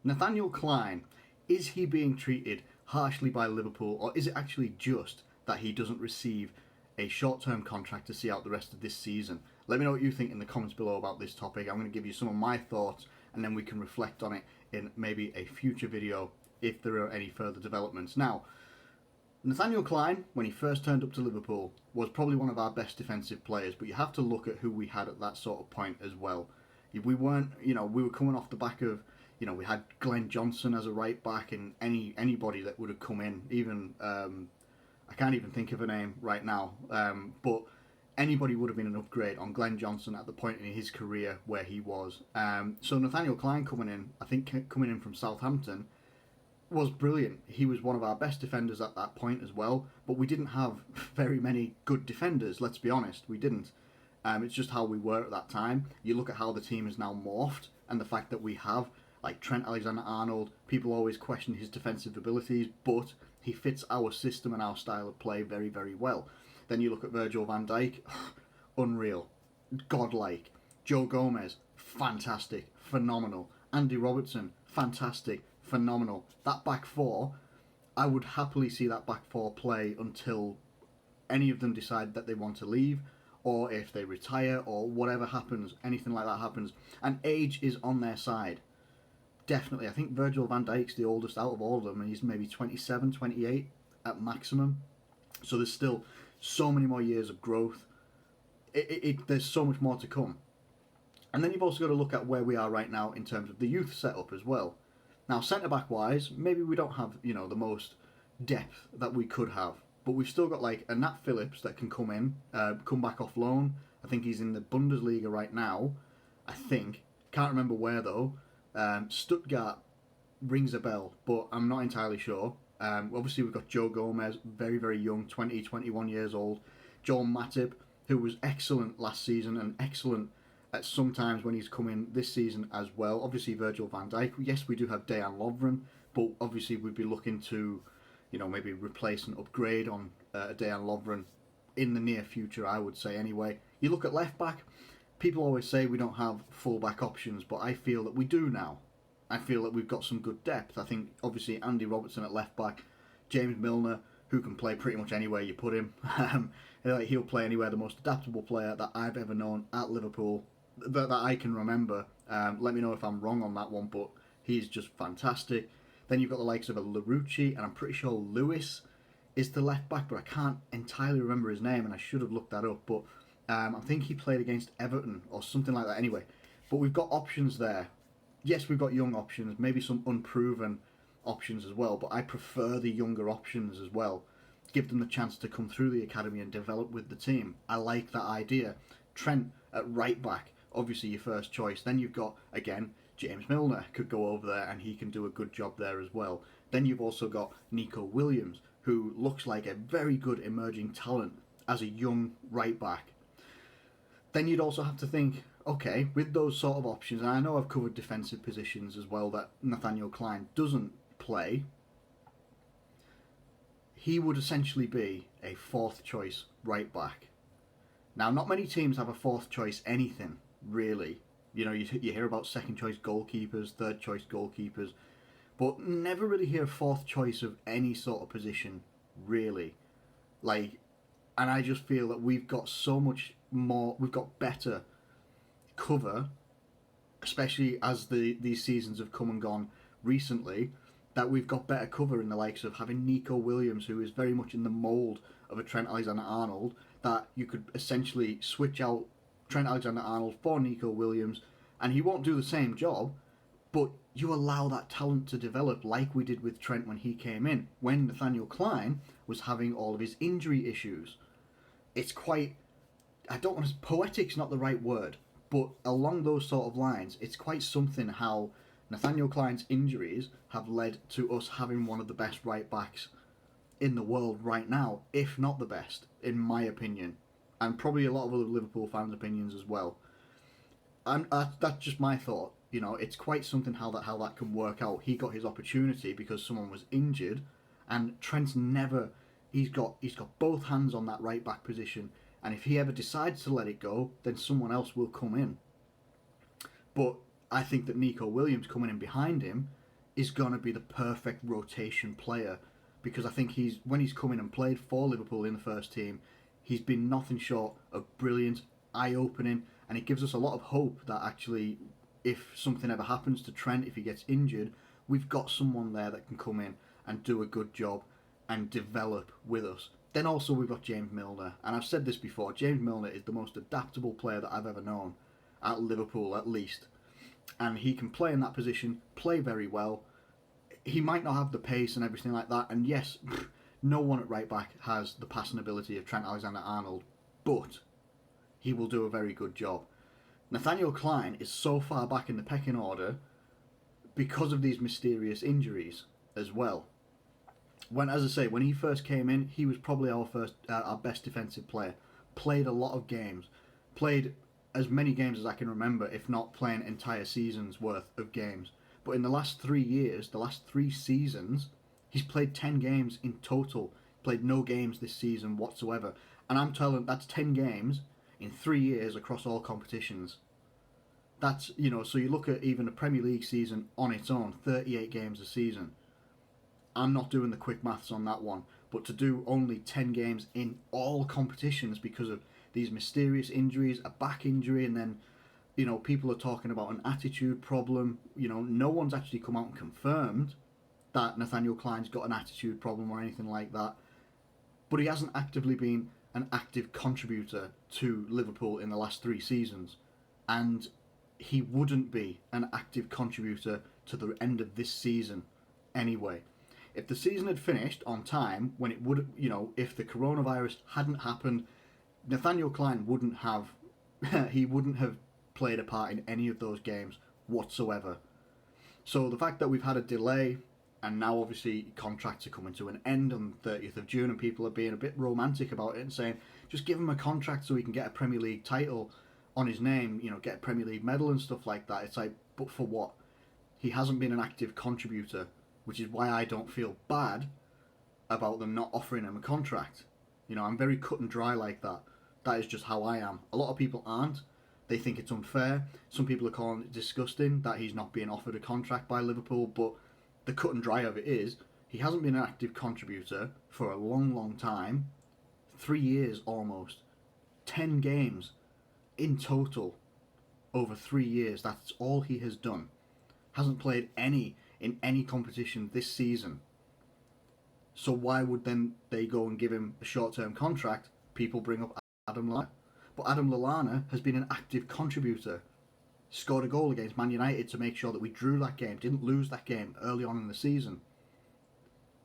Nathaniel Clyne, is he being treated harshly by Liverpool, or is it actually just that he doesn't receive a short-term contract to see out the rest of this season? Let me know what you think in the comments below about this topic. I'm going to give you some of my thoughts, and then we can reflect on it in maybe a future video if there are any further developments. Now, Nathaniel Clyne, when he first turned up to Liverpool, was probably one of our best defensive players, but you have to look at who we had at that sort of point as well. We weren't, we were coming off the back of, we had Glenn Johnson as a right back, and anybody that would have come in, even, I can't even think of a name right now, but anybody would have been an upgrade on Glenn Johnson at the point in his career where he was. So Nathaniel Clyne coming in from Southampton, was brilliant. He was one of our best defenders at that point as well, but we didn't have very many good defenders, let's be honest. We didn't. It's just how we were at that time. You look at how the team is now morphed, and the fact that we have, like Trent Alexander-Arnold, people always question his defensive abilities, but he fits our system and our style of play very, very well. Then you look at Virgil van Dijk, unreal, godlike. Joe Gomez, fantastic, phenomenal. Andy Robertson, fantastic, phenomenal. That back four, I would happily see that back four play until any of them decide that they want to leave, or if they retire, or whatever happens, anything like that happens. And age is on their side. Definitely. I think Virgil van Dijk's the oldest out of all of them, and he's maybe 27, 28 at maximum. So there's still so many more years of growth. There's so much more to come. And then you've also got to look at where we are right now in terms of the youth setup as well. Now, centre-back wise, maybe we don't have, the most depth that we could have. But we've still got like a Nat Phillips that can come in, come back off loan. I think he's in the Bundesliga right now. I think. Can't remember where though. Stuttgart rings a bell, but I'm not entirely sure. Obviously, we've got Joe Gomez, very, very young, 20, 21 years old. Joel Matip, who was excellent last season and excellent at some times when he's come in this season as well. Obviously, Virgil van Dijk. Yes, we do have Dejan Lovren, but obviously we'd be looking to, maybe replace and upgrade on Dejan Lovren in the near future, I would say anyway. You look at left back, people always say we don't have full back options, but I feel that we do now. I feel that we've got some good depth. I think, obviously, Andy Robertson at left back, James Milner, who can play pretty much anywhere you put him. He'll play anywhere, the most adaptable player that I've ever known at Liverpool, that I can remember. Let me know if I'm wrong on that one, but he's just fantastic. Then you've got the likes of a Larouci, and I'm pretty sure Lewis is the left back, but I can't entirely remember his name, and I should have looked that up. But I think he played against Everton or something like that anyway. But we've got options there. Yes, we've got young options, maybe some unproven options as well, but I prefer the younger options as well. Give them the chance to come through the academy and develop with the team. I like that idea. Trent at right back, obviously your first choice. Then you've got, again, James Milner could go over there and he can do a good job there as well. Then you've also got Nico Williams, who looks like a very good emerging talent as a young right back. Then you'd also have to think, okay, with those sort of options, and I know I've covered defensive positions as well that Nathaniel Clyne doesn't play, he would essentially be a fourth choice right back. Now, not many teams have a fourth choice anything, really. You hear about second choice goalkeepers, third choice goalkeepers, but never really hear fourth choice of any sort of position, really. And I just feel that we've got so much more, we've got better cover, especially as these seasons have come and gone recently, that we've got better cover in the likes of having Nico Williams, who is very much in the mould of a Trent Alexander-Arnold, that you could essentially switch out Trent Alexander-Arnold for Nico Williams, and he won't do the same job, but you allow that talent to develop like we did with Trent when he came in, when Nathaniel Clyne was having all of his injury issues. It's quite, poetic's not the right word, but along those sort of lines, it's quite something how Nathaniel Clyne's injuries have led to us having one of the best right backs in the world right now, if not the best, in my opinion, and probably a lot of other Liverpool fans' opinions as well. And that's just my thought. It's quite something how that can work out. He got his opportunity because someone was injured, and Trent's never. He's got both hands on that right back position, and if he ever decides to let it go, then someone else will come in. But I think that Nico Williams coming in behind him is going to be the perfect rotation player, because I think when he's come in and played for Liverpool in the first team, he's been nothing short of brilliant, eye-opening, and it gives us a lot of hope that actually, if something ever happens to Trent, if he gets injured, we've got someone there that can come in and do a good job and develop with us. Then also we've got James Milner, and I've said this before, James Milner is the most adaptable player that I've ever known, at Liverpool at least. And he can play in that position, play very well. He might not have the pace and everything like that, and yes, no one at right back has the passing ability of Trent Alexander-Arnold, but he will do a very good job. Nathaniel Clyne is so far back in the pecking order because of these mysterious injuries as well. As I say, when he first came in, he was probably our best defensive player. Played a lot of games, played as many games as I can remember, if not playing entire seasons worth of games. But in the last 3 years, the last 3 seasons, he's played 10 games in total. Played no games this season whatsoever. And I'm telling, that's 10 games in 3 years across all competitions. That's, so you look at even a Premier League season on its own, 38 games a season. I'm not doing the quick maths on that one, but to do only 10 games in all competitions because of these mysterious injuries, a back injury, and then, people are talking about an attitude problem. No one's actually come out and confirmed that Nathaniel Clyne's got an attitude problem or anything like that, but he hasn't actively been an active contributor to Liverpool in the last 3 seasons, and he wouldn't be an active contributor to the end of this season anyway. If the season had finished on time, when it would, if the coronavirus hadn't happened, Nathaniel Clyne wouldn't have played a part in any of those games whatsoever. So the fact that we've had a delay, and now obviously contracts are coming to an end on the 30th of June, and people are being a bit romantic about it and saying, just give him a contract so he can get a Premier League title on his name, get a Premier League medal and stuff like that. It's like, but for what? He hasn't been an active contributor, which is why I don't feel bad about them not offering him a contract. I'm very cut and dry like that. That is just how I am. A lot of people aren't. They think it's unfair. Some people are calling it disgusting that he's not being offered a contract by Liverpool, but the cut and dry of it is, he hasn't been an active contributor for a long, long time. 3 years almost. 10 games in total over 3 years. That's all he has done. Hasn't played any in any competition this season. So why would then they go and give him a short-term contract? People bring up Adam Lallana. But Adam Lallana has been an active contributor. Scored a goal against Man United to make sure that we drew that game, didn't lose that game early on in the season.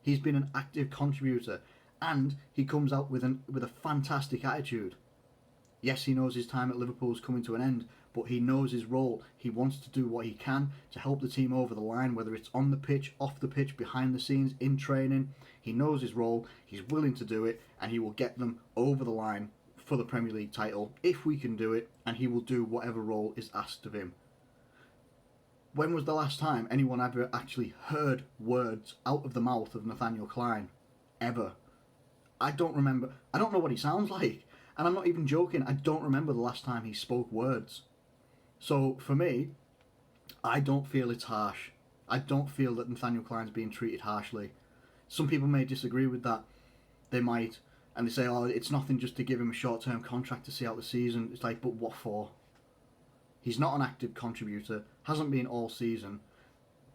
He's been an active contributor, and he comes out with a fantastic attitude. Yes, he knows his time at Liverpool is coming to an end, but he knows his role. He wants to do what he can to help the team over the line, whether it's on the pitch, off the pitch, behind the scenes, in training. He knows his role, he's willing to do it, and he will get them over the line for the Premier League title if we can do it, and he will do whatever role is asked of him. When was the last time anyone ever actually heard words out of the mouth of Nathaniel Clyne? Ever. I don't remember. I don't know what he sounds like. And I'm not even joking. I don't remember the last time he spoke words. So for me, I don't feel it's harsh. I don't feel that Nathaniel Clyne's being treated harshly. Some people may disagree with that. They might. And they say, oh, it's nothing just to give him a short-term contract to see out the season. It's like, but what for? He's not an active contributor. Hasn't been all season.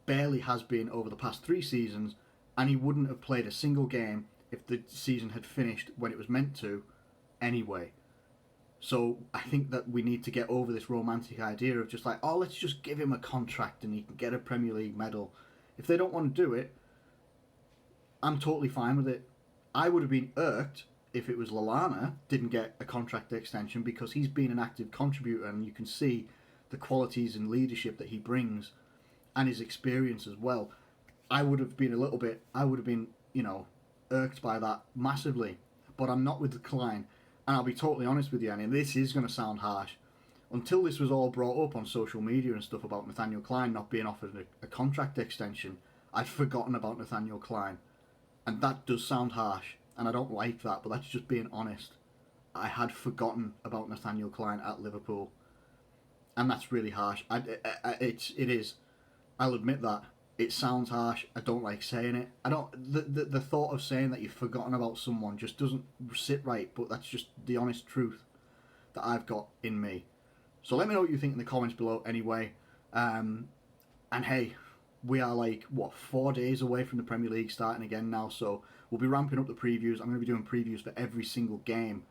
Barely has been over the past 3 seasons. And he wouldn't have played a single game if the season had finished when it was meant to anyway. So I think that we need to get over this romantic idea of just like, oh, let's just give him a contract and he can get a Premier League medal. If they don't want to do it, I'm totally fine with it. I would have been irked if it was Lallana didn't get a contract extension, because he's been an active contributor and you can see the qualities and leadership that he brings and his experience as well. I would have been irked by that massively. But I'm not with the Clyne. And I'll be totally honest with you, and this is going to sound harsh. Until this was all brought up on social media and stuff about Nathaniel Clyne not being offered a contract extension, I'd forgotten about Nathaniel Clyne. And that does sound harsh, and I don't like that, but that's just being honest. I had forgotten about Nathaniel Clyne at Liverpool. And that's really harsh. It is. I'll admit that. It sounds harsh. I don't like saying it. I don't. The thought of saying that you've forgotten about someone just doesn't sit right. But that's just the honest truth that I've got in me. So let me know what you think in the comments below. Anyway, and hey, we are like 4 days away from the Premier League starting again now. So we'll be ramping up the previews. I'm going to be doing previews for every single game,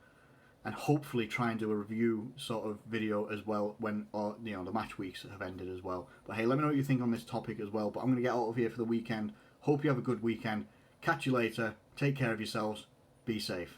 and hopefully try and do a review sort of video as well when the match weeks have ended as well. But hey, let me know what you think on this topic as well. But I'm going to get out of here for the weekend. Hope you have a good weekend. Catch you later. Take care of yourselves. Be safe.